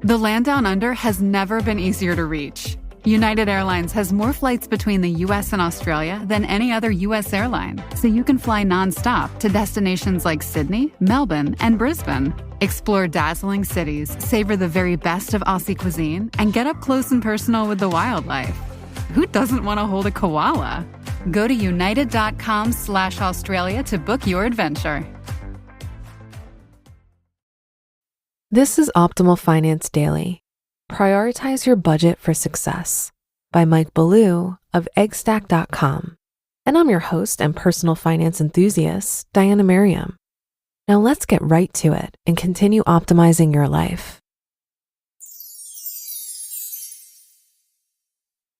The land down under has never been easier to reach. United Airlines has more flights between the US and Australia than any other US airline, so you can fly nonstop to destinations like Sydney, Melbourne, and Brisbane. Explore dazzling cities, savor the very best of Aussie cuisine, and get up close and personal with the wildlife. Who doesn't want to hold a koala? Go to united.com/Australia to book your adventure. This is Optimal Finance Daily. Prioritize Your Budget for Success by Mike Ballew of eggstack.com. And I'm your host and personal finance enthusiast, Diana Merriam. Now let's get right to it and continue optimizing your life.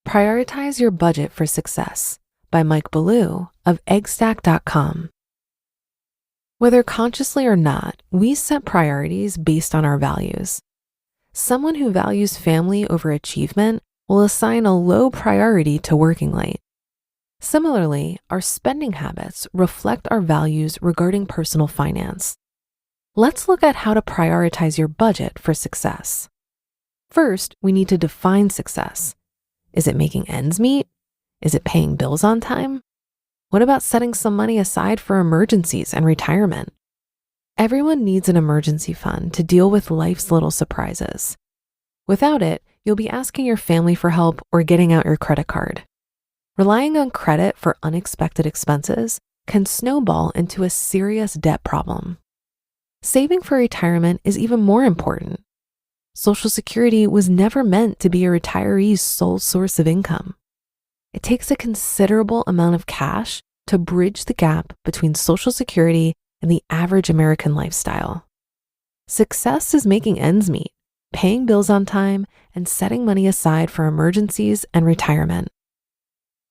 Prioritize Your Budget for Success by Mike Ballew of eggstack.com. Whether consciously or not, we set priorities based on our values. Someone who values family over achievement will assign a low priority to working late. Similarly, our spending habits reflect our values regarding personal finance. Let's look at how to prioritize your budget for success. First, we need to define success. Is it making ends meet? Is it paying bills on time? What about setting some money aside for emergencies and retirement? Everyone needs an emergency fund to deal with life's little surprises. Without it, you'll be asking your family for help or getting out your credit card. Relying on credit for unexpected expenses can snowball into a serious debt problem. Saving for retirement is even more important. Social Security was never meant to be a retiree's sole source of income. It takes a considerable amount of cash to bridge the gap between Social Security and the average American lifestyle. Success is making ends meet, paying bills on time, and setting money aside for emergencies and retirement.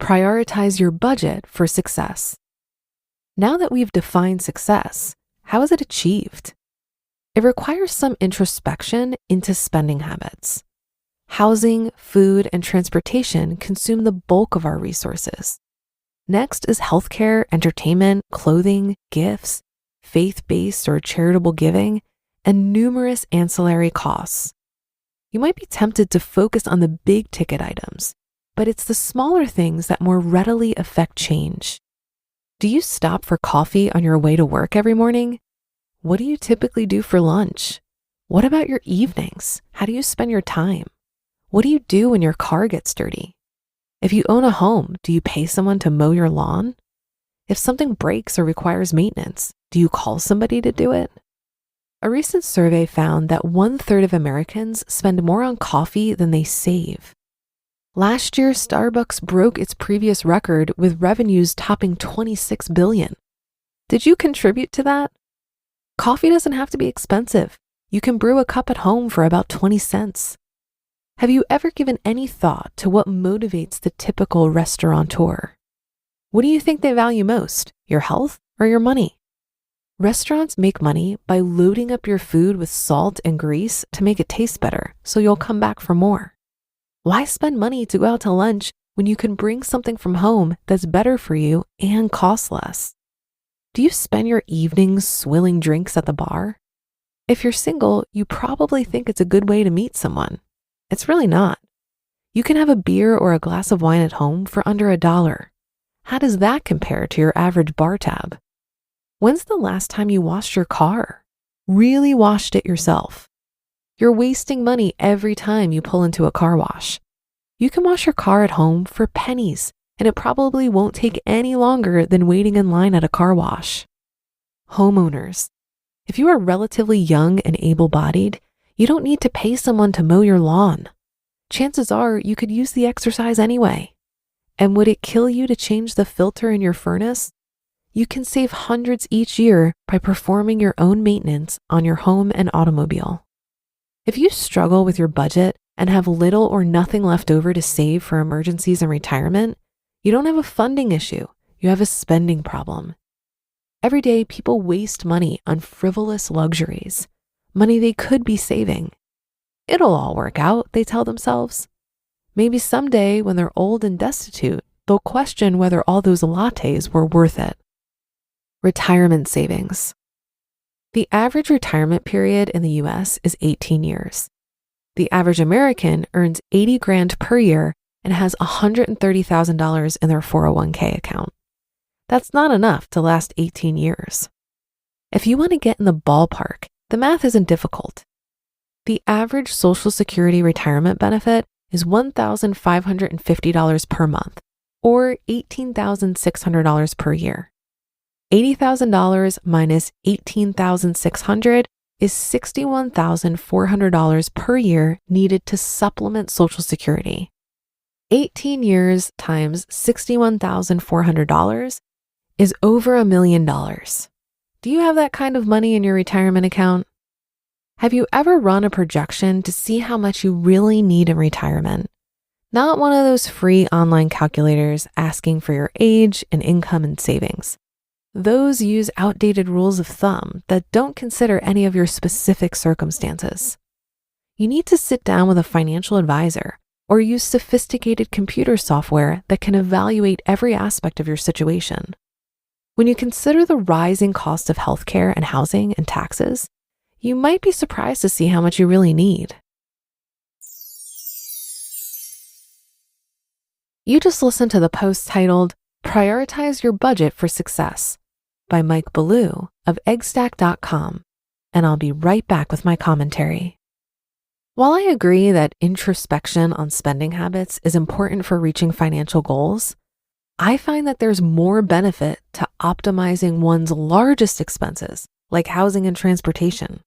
Prioritize your budget for success. Now that we've defined success, how is it achieved? It requires some introspection into spending habits. Housing, food, and transportation consume the bulk of our resources. Next is healthcare, entertainment, clothing, gifts, faith-based or charitable giving, and numerous ancillary costs. You might be tempted to focus on the big ticket items, but it's the smaller things that more readily affect change. Do you stop for coffee on your way to work every morning? What do you typically do for lunch? What about your evenings? How do you spend your time? What do you do when your car gets dirty? If you own a home, do you pay someone to mow your lawn? If something breaks or requires maintenance, do you call somebody to do it? A recent survey found that 1/3 of Americans spend more on coffee than they save. Last year, Starbucks broke its previous record with revenues topping $26 billion. Did you contribute to that? Coffee doesn't have to be expensive. You can brew a cup at home for about 20 cents. Have you ever given any thought to what motivates the typical restaurateur? What do you think they value most, your health or your money? Restaurants make money by loading up your food with salt and grease to make it taste better, so you'll come back for more. Why spend money to go out to lunch when you can bring something from home that's better for you and costs less? Do you spend your evenings swilling drinks at the bar? If you're single, you probably think it's a good way to meet someone. It's really not. You can have a beer or a glass of wine at home for under $1. How does that compare to your average bar tab? When's the last time you washed your car? Really washed it yourself? You're wasting money every time you pull into a car wash. You can wash your car at home for pennies, and it probably won't take any longer than waiting in line at a car wash. Homeowners. If you are relatively young and able-bodied, you don't need to pay someone to mow your lawn. Chances are you could use the exercise anyway. And would it kill you to change the filter in your furnace? You can save hundreds each year by performing your own maintenance on your home and automobile. If you struggle with your budget and have little or nothing left over to save for emergencies and retirement, you don't have a funding issue, you have a spending problem. Every day, people waste money on frivolous luxuries, money they could be saving. It'll all work out, they tell themselves. Maybe someday, when they're old and destitute, they'll question whether all those lattes were worth it. Retirement savings. The average retirement period in the US is 18 years. The average American earns 80 grand per year and has $130,000 in their 401k account. That's not enough to last 18 years. If you want to get in the ballpark, the math isn't difficult. The average Social Security retirement benefit is $1,550 per month, or $18,600 per year. $80,000 minus $18,600 is $61,400 per year needed to supplement Social Security. 18 years times $61,400 is over $1 million. Do you have that kind of money in your retirement account? Have you ever run a projection to see how much you really need in retirement? Not one of those free online calculators asking for your age and income and savings. Those use outdated rules of thumb that don't consider any of your specific circumstances. You need to sit down with a financial advisor or use sophisticated computer software that can evaluate every aspect of your situation. When you consider the rising cost of healthcare and housing and taxes, you might be surprised to see how much you really need. You just listened to the post titled, Prioritize Your Budget for Success by Mike Ballew of eggstack.com, and I'll be right back with my commentary. While I agree that introspection on spending habits is important for reaching financial goals, I find that there's more benefit to optimizing one's largest expenses, like housing and transportation.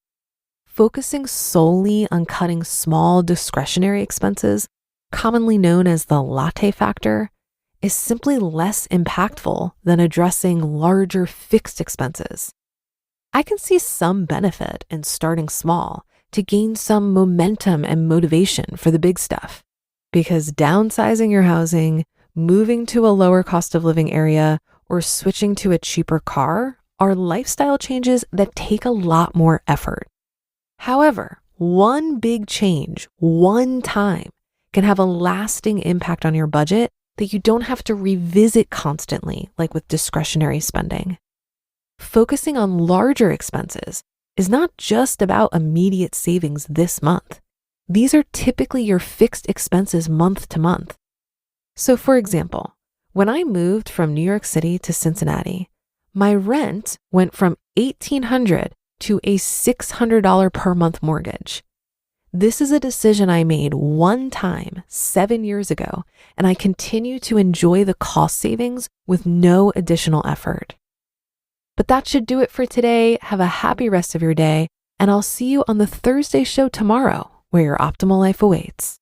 Focusing solely on cutting small discretionary expenses, commonly known as the latte factor, is simply less impactful than addressing larger fixed expenses. I can see some benefit in starting small to gain some momentum and motivation for the big stuff, because downsizing your housing, moving to a lower cost of living area, or switching to a cheaper car are lifestyle changes that take a lot more effort. However, one big change, one time, can have a lasting impact on your budget that you don't have to revisit constantly, like with discretionary spending. Focusing on larger expenses is not just about immediate savings this month. These are typically your fixed expenses month to month. So for example, when I moved from New York City to Cincinnati, my rent went from $1,800 to a $600 per month mortgage. This is a decision I made one time 7 years ago, and I continue to enjoy the cost savings with no additional effort. But that should do it for today. Have a happy rest of your day, and I'll see you on the Thursday show tomorrow, where your optimal life awaits.